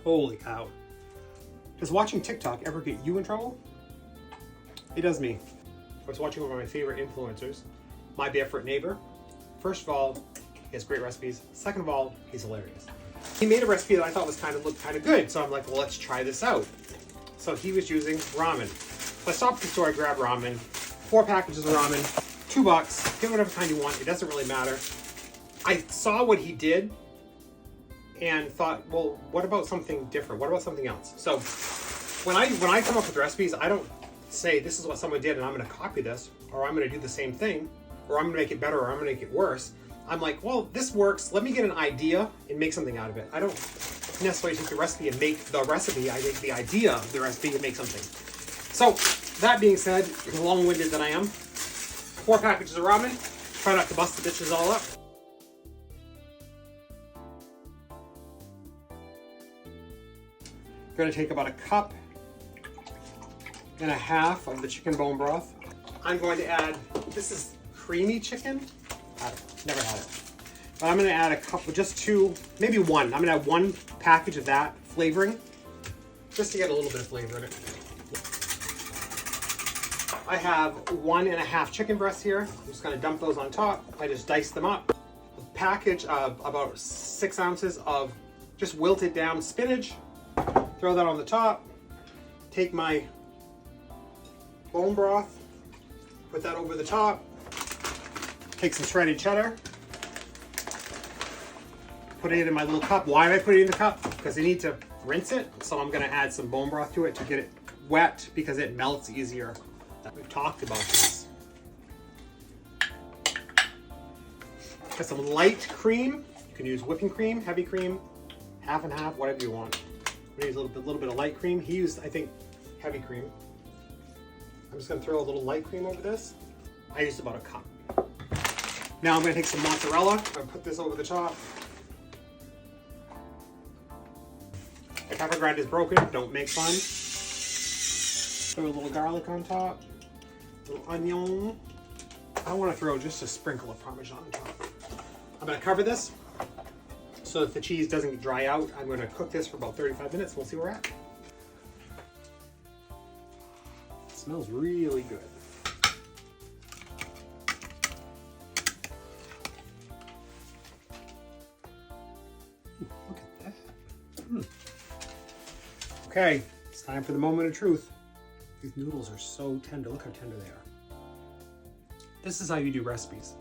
Holy cow. Does watching TikTok ever get you in trouble? It does me. I was watching one of my favorite influencers, My Barefoot Neighbor. First of all, he has great recipes. Second of all, he's hilarious. He made a recipe that I thought looked kind of good, so I'm like, well, let's try this out. So he was using ramen. So I stopped at the store, I grabbed ramen, 4 packages of ramen, $2, get whatever kind you want, it doesn't really matter. I saw what he did and thought, well, what about something different? What about something else? So when I come up with recipes, I don't say this is what someone did and I'm gonna copy this, or I'm gonna do the same thing, or I'm gonna make it better, or I'm gonna make it worse. I'm like, well, this works. Let me get an idea and make something out of it. I don't necessarily take the recipe and make the recipe. I take the idea of the recipe and make something. So that being said, long-winded that I am, 4 packages of ramen. Try not to bust the dishes all up. Going to take about 1.5 cups of the chicken bone broth. I'm going to add, this is creamy chicken. I've never had it. But I'm going to add a couple, just 2, maybe 1. I'm going to add 1 package of that flavoring, just to get a little bit of flavor in it. I have 1.5 chicken breasts here. I'm just going to dump those on top. I just diced them up. A package of about 6 ounces of just wilted down spinach. Throw that on the top. Take my bone broth, put that over the top. Take some shredded cheddar, put it in my little cup. Why did I put it in the cup? Because I need to rinse it. So I'm gonna add some bone broth to it to get it wet because it melts easier. We've talked about this. Got some light cream. You can use whipping cream, heavy cream, half and half, whatever you want. We use a little bit of light cream. He used, I think, heavy cream. I'm just gonna throw a little light cream over this. I used about 1 cup. Now I'm going to take some mozzarella and put this over the top. The pepper grind is broken, don't make fun. Throw a little garlic on top, a little onion. I want to throw just a sprinkle of Parmesan on top. I'm going to cover this so that the cheese doesn't dry out. I'm going to cook this for about 35 minutes. We'll see where we're at. It smells really good. Look at that. Okay, it's time for the moment of truth. These noodles are so tender. Look how tender they are. This is how you do recipes.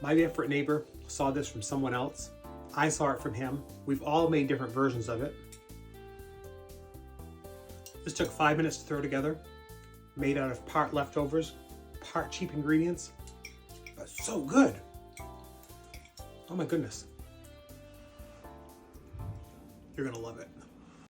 My Barefoot Neighbor saw this from someone else. I saw it from him. We've all made different versions of it. This took 5 minutes to throw together. Made out of part leftovers, part cheap ingredients. But so good. Oh my goodness. You're gonna love it.